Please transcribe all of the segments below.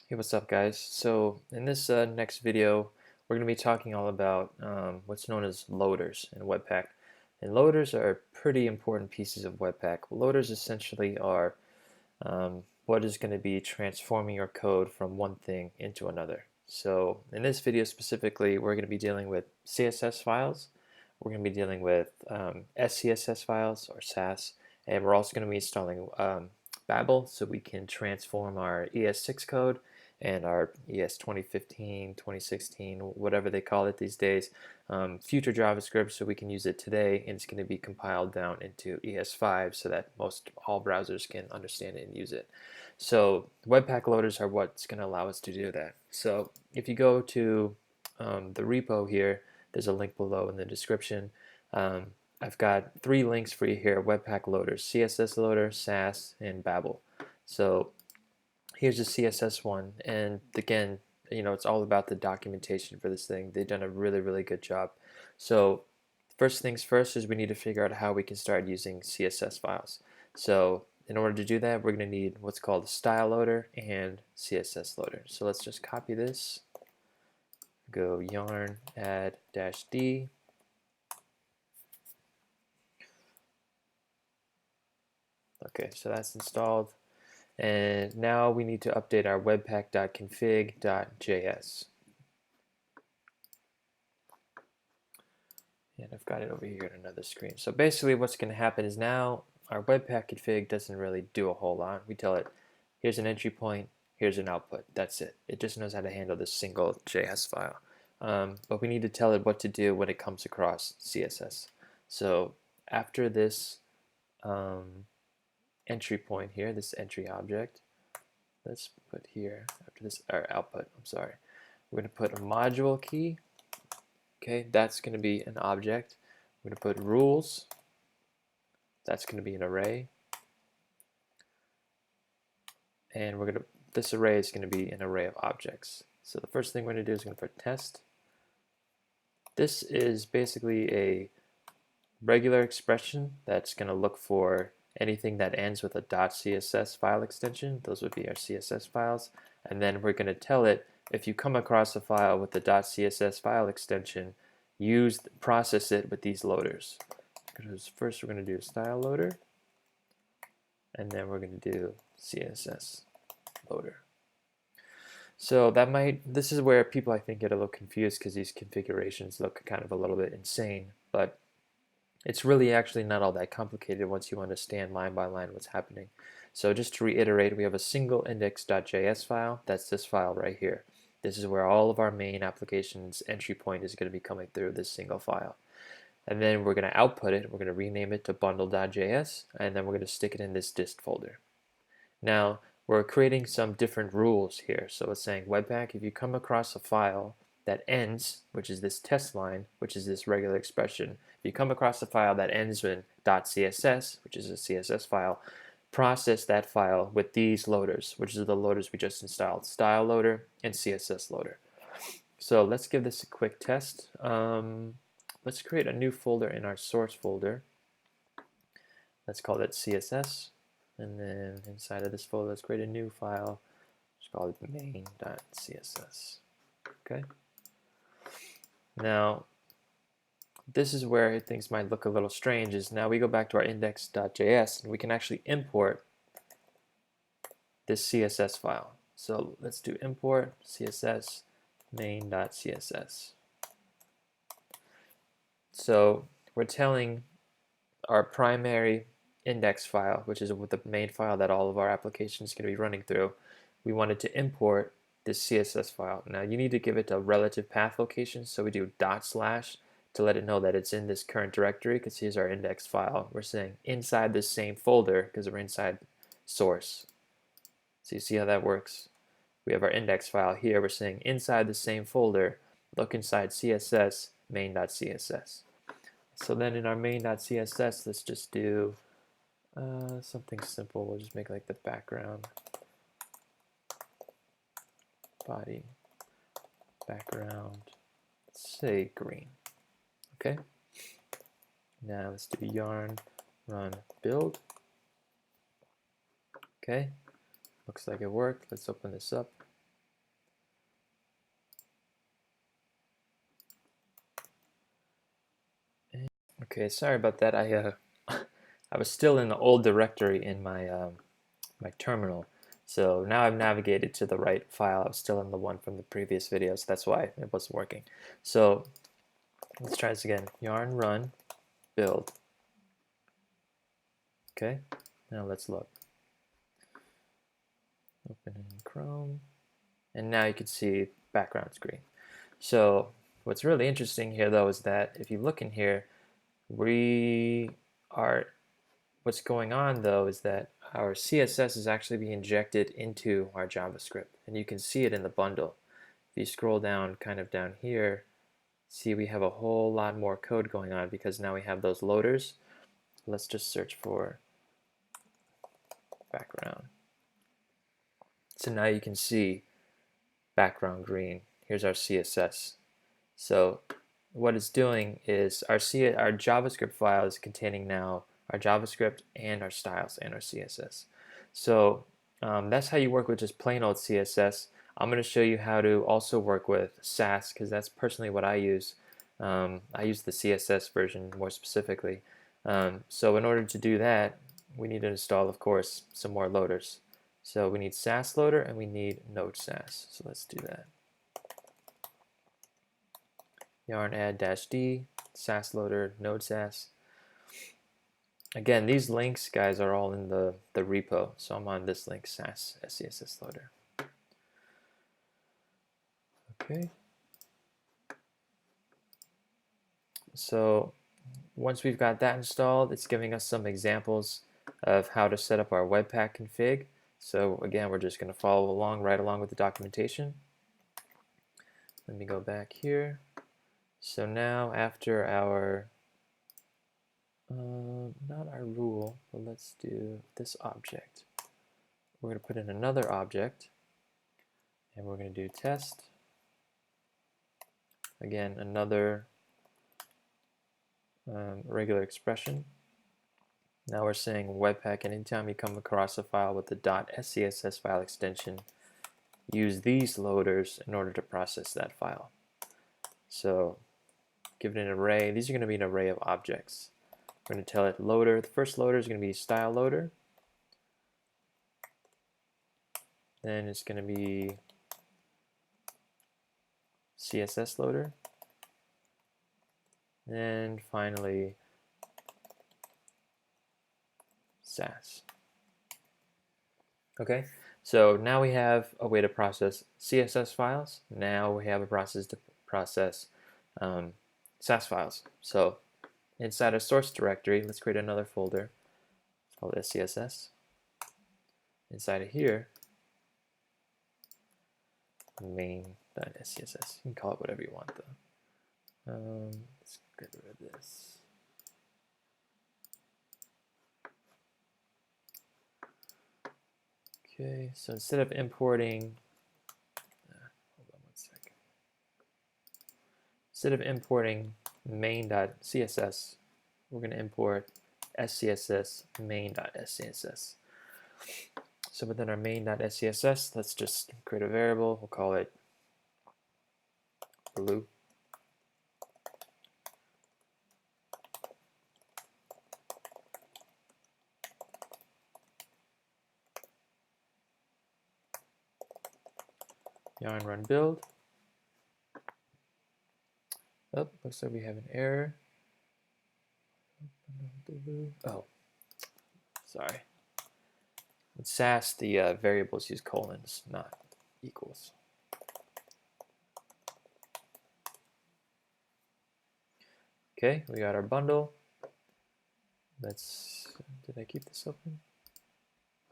Hey, what's up, guys? So in this next video, we're going to be talking all about what's known as loaders in Webpack. And loaders are pretty important pieces of Webpack. Loaders essentially are what is going to be transforming your code from one thing into another. So in this video specifically, we're going to be dealing with CSS files. We're going to be dealing with scss files or Sass, and we're also going to be installing Babel so we can transform our ES6 code and our ES 2015, 2016, whatever they call it these days, future JavaScript so we can use it today, and it's going to be compiled down into ES5 so that most all browsers can understand it and use it. So Webpack loaders are what's going to allow us to do that. So if you go to the repo here, there's a link below in the description. I've got 3 links for you here: Webpack loaders, CSS loader, Sass, and Babel. So here's the CSS one, and again, it's all about the documentation for this thing. They've done a really good job. So first things first is we need to figure out how we can start using CSS files. So in order to do that, we're going to need what's called a style loader and CSS loader. So let's just copy this, go yarn add -d. Okay, so that's installed. And now we need to update our webpack.config.js. And I've got it over here on another screen. So basically what's going to happen is now our Webpack config doesn't really do a whole lot. We tell it, here's an entry point, here's an output. That's it. It just knows how to handle this single JS file. But we need to tell it what to do when it comes across CSS. So after this entry point here, this entry object, let's put here, after this, our output, I'm sorry, we're going to put a module key. Okay, that's going to be an object. We're going to put rules. That's going to be an array. And this array is going to be an array of objects. So the first thing we're going to do is going to put test. This is basically a regular expression that's going to look for anything that ends with a .css file extension. Those would be our CSS files. And then we're going to tell it, if you come across a file with the .css file extension, process it with these loaders. Because first we're going to do a style loader, and then we're going to do CSS loader. So this is where people I think get a little confused because these configurations look kind of a little bit insane, but it's really actually not all that complicated once you understand line by line what's happening. So just to reiterate, we have a single index.js file. That's this file right here. This is where all of our main application's entry point is going to be coming through this single file. And then we're going to output it. We're going to rename it to bundle.js, and then we're going to stick it in this dist folder. Now, we're creating some different rules here. So it's saying, Webpack, if you come across a file that ends, which is this test line, which is this regular expression, if you come across a file that ends in .css, which is a CSS file, process that file with these loaders, which are the loaders we just installed, style loader and CSS loader. So let's give this a quick test. Let's create a new folder in our source folder. Let's call it CSS. And then inside of this folder, let's create a new file. Let's call it main.css. Okay. Now, this is where things might look a little strange. Is now we go back to our index.js and we can actually import this CSS file. So let's do import CSS main.css. So we're telling our primary index file, which is the main file that all of our applications are going to be running through, we wanted to import this CSS file. Now you need to give it a relative path location, so we do // to let it know that it's in this current directory, because here's our index file. We're saying inside this same folder because we're inside source. So you see how that works? We have our index file here. We're saying inside the same folder, look inside CSS main.css. So then in our main.css, let's just do something simple. We'll just make like the background, body, background, say green. Okay. Now let's do yarn run build. Okay. Looks like it worked. Let's open this up. Okay, sorry about that. I was still in the old directory in my my terminal. So now I've navigated to the right file. I was still in the one from the previous video, so that's why it wasn't working. So let's try this again. Yarn run build. Okay, now let's look. Open in Chrome, and now you can see background screen. So what's really interesting here though is that if you look in here, we are what's going on though is that our CSS is actually being injected into our JavaScript, and you can see it in the bundle. If you scroll down kind of down here, see we have a whole lot more code going on because now we have those loaders. Let's just search for background. So now you can see background green. Here's our CSS. So what it's doing is our JavaScript file is containing now our JavaScript and our styles and our CSS. So that's how you work with just plain old CSS. I'm going to show you how to also work with Sass because that's personally what I use. I use the CSS version more specifically. So in order to do that, we need to install, of course, some more loaders. So we need Sass loader and we need Node Sass. So let's do that. Yarn add -d, Sass loader, Node Sass. Again, these links, guys, are all in the repo. So I'm on this link, Sass SCSS loader. Okay. So once we've got that installed, it's giving us some examples of how to set up our Webpack config. So again, we're just going to follow along, right along with the documentation. Let me go back here. So now after our, not our rule, but let's do this object. We're going to put in another object, and we're going to do test. Again, another regular expression. Now we're saying Webpack, and anytime you come across a file with the .scss file extension, use these loaders in order to process that file. So give it an array. These are going to be an array of objects. We're going to tell it loader. The first loader is going to be style loader. Then it's going to be CSS loader. And finally, Sass. Okay, so now we have a way to process CSS files. Now we have a process to process Sass files. So inside a source directory, let's create another folder. It's called SCSS. Inside of here, main.scss. You can call it whatever you want though. Let's get rid of this. Okay, so instead of importing, hold on 1 second. Instead of importing main.css, we're going to import scss main.scss. So within our main.scss, let's just create a variable. We'll call it blue. Yarn run build. Oh, looks like we have an error. Oh, sorry. In Sass, the variables use colons, not equals. Okay, we got our bundle. Did I keep this open?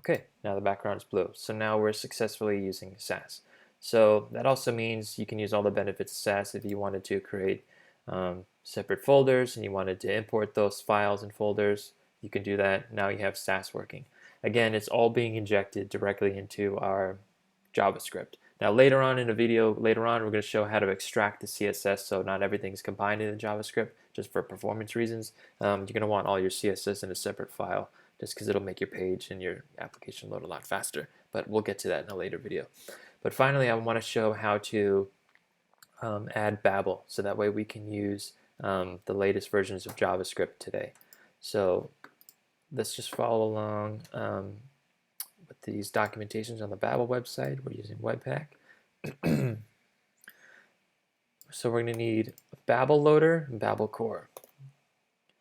Okay, now the background is blue. So now we're successfully using Sass. So that also means you can use all the benefits of Sass if you wanted to create separate folders and you wanted to import those files and folders. You can do that. Now you have Sass working. Again, it's all being injected directly into our JavaScript. Now later on in the video, we're going to show how to extract the CSS so not everything's combined in the JavaScript just for performance reasons. You're going to want all your CSS in a separate file just because it'll make your page and your application load a lot faster. But we'll get to that in a later video. But finally, I want to show how to add Babel, so that way we can use the latest versions of JavaScript today. So let's just follow along with these documentations on the Babel website. We're using Webpack. So we're going to need a Babel loader and Babel core.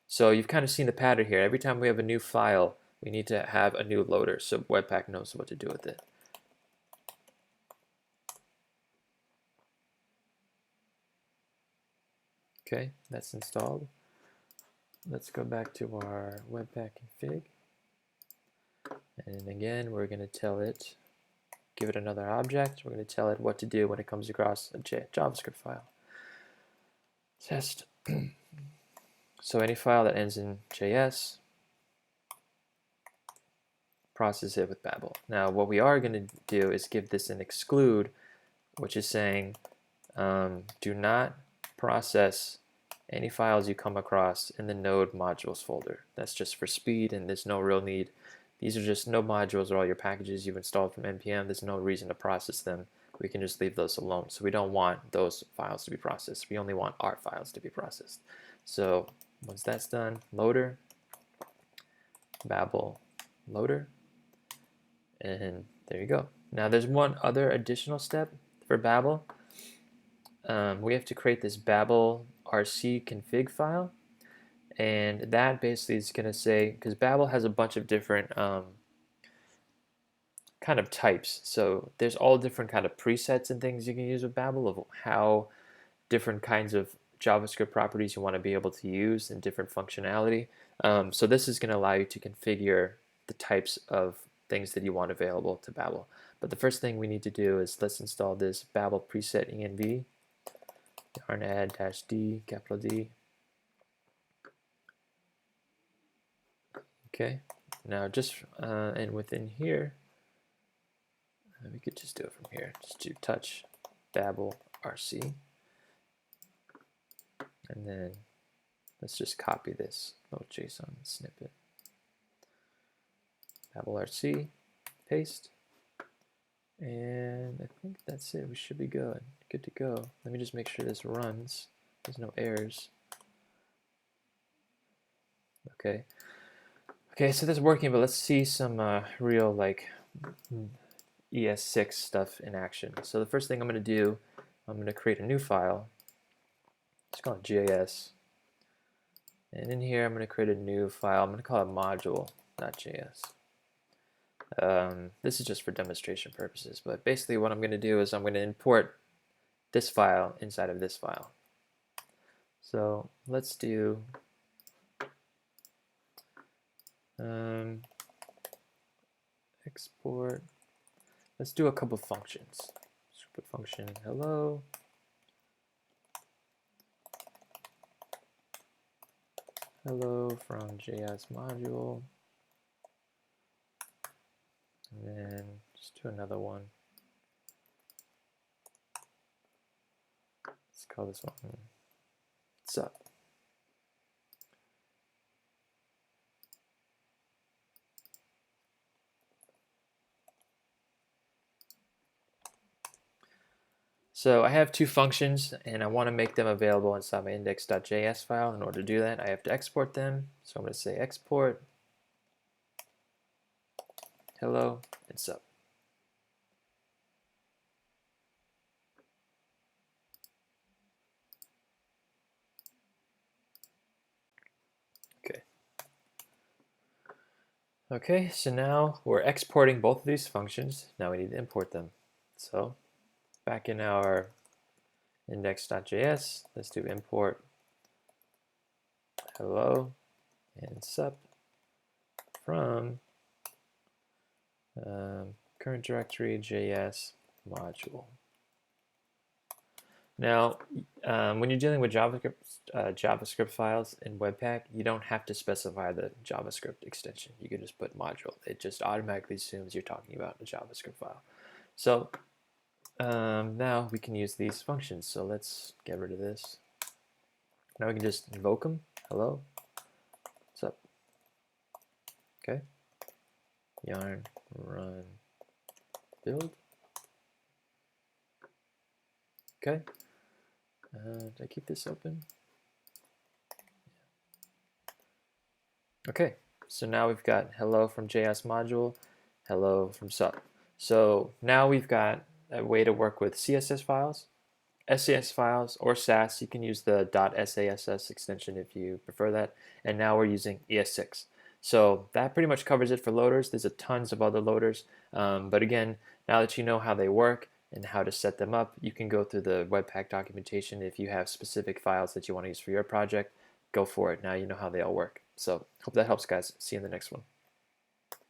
So you've kind of seen the pattern here. Every time we have a new file, we need to have a new loader so Webpack knows what to do with it. Okay, that's installed. Let's go back to our Webpack config. And again, we're going to tell it, give it another object. We're going to tell it what to do when it comes across a JavaScript file. Test. So any file that ends in JS, process it with Babel. Now what we are going to do is give this an exclude, which is saying do not process any files you come across in the node modules folder. That's just for speed, and there's no real need. These are just node modules, or all your packages you've installed from npm. There's no reason to process them. We can just leave those alone. So we don't want those files to be processed. We only want our files to be processed. So once that's done, loader, Babel loader, and there you go. Now there's one other additional step for Babel. We have to create this Babel RC config file, and that basically is going to say, because Babel has a bunch of different kind of types, so there's all different kind of presets and things you can use with Babel of how different kinds of JavaScript properties you want to be able to use and different functionality. So this is going to allow you to configure the types of things that you want available to Babel. But the first thing we need to do is let's install this Babel preset env, yarn add -d, capital D. Okay, now just and within here, we could just do it from here. Just do touch Babel RC, and then let's just copy this little JSON snippet. Babel RC, paste, and I think that's it. We should be good. Good to go. Let me just make sure this runs. There's no errors. Okay. Okay, so this is working, but let's see some real like ES6 stuff in action. So the first thing I'm going to do, I'm going to create a new file. Let's call it JS. And in here, I'm going to create a new file. I'm going to call it module.js. This is just for demonstration purposes, but basically what I'm going to do is I'm going to import this file inside of this file. So let's do export. Let's do a couple functions. Super function hello. Hello from JS module. And then just do another one. Let's call this one what's up. So I have two functions, and I want to make them available inside my index.js file. In order to do that, I have to export them. So I'm going to say export hello and sub. Okay. Okay, so now we're exporting both of these functions. Now we need to import them. So back in our index.js, let's do import hello and sub from current directory JS module. Now, when you're dealing with JavaScript files in Webpack, you don't have to specify the JavaScript extension. You can just put module. It just automatically assumes you're talking about a JavaScript file. So now we can use these functions. So let's get rid of this. Now we can just invoke them. Hello, what's up? Okay. Yarn run build. Okay. Did I keep this open? Okay, so now we've got hello from JS module, hello from sub. So now we've got a way to work with CSS files, SAS files, or Sass. You can use the .sass extension if you prefer that. And now we're using ES6. So that pretty much covers it for loaders. There's a tons of other loaders. But again, now that you know how they work and how to set them up, you can go through the Webpack documentation. If you have specific files that you want to use for your project, go for it. Now you know how they all work. So hope that helps, guys. See you in the next one.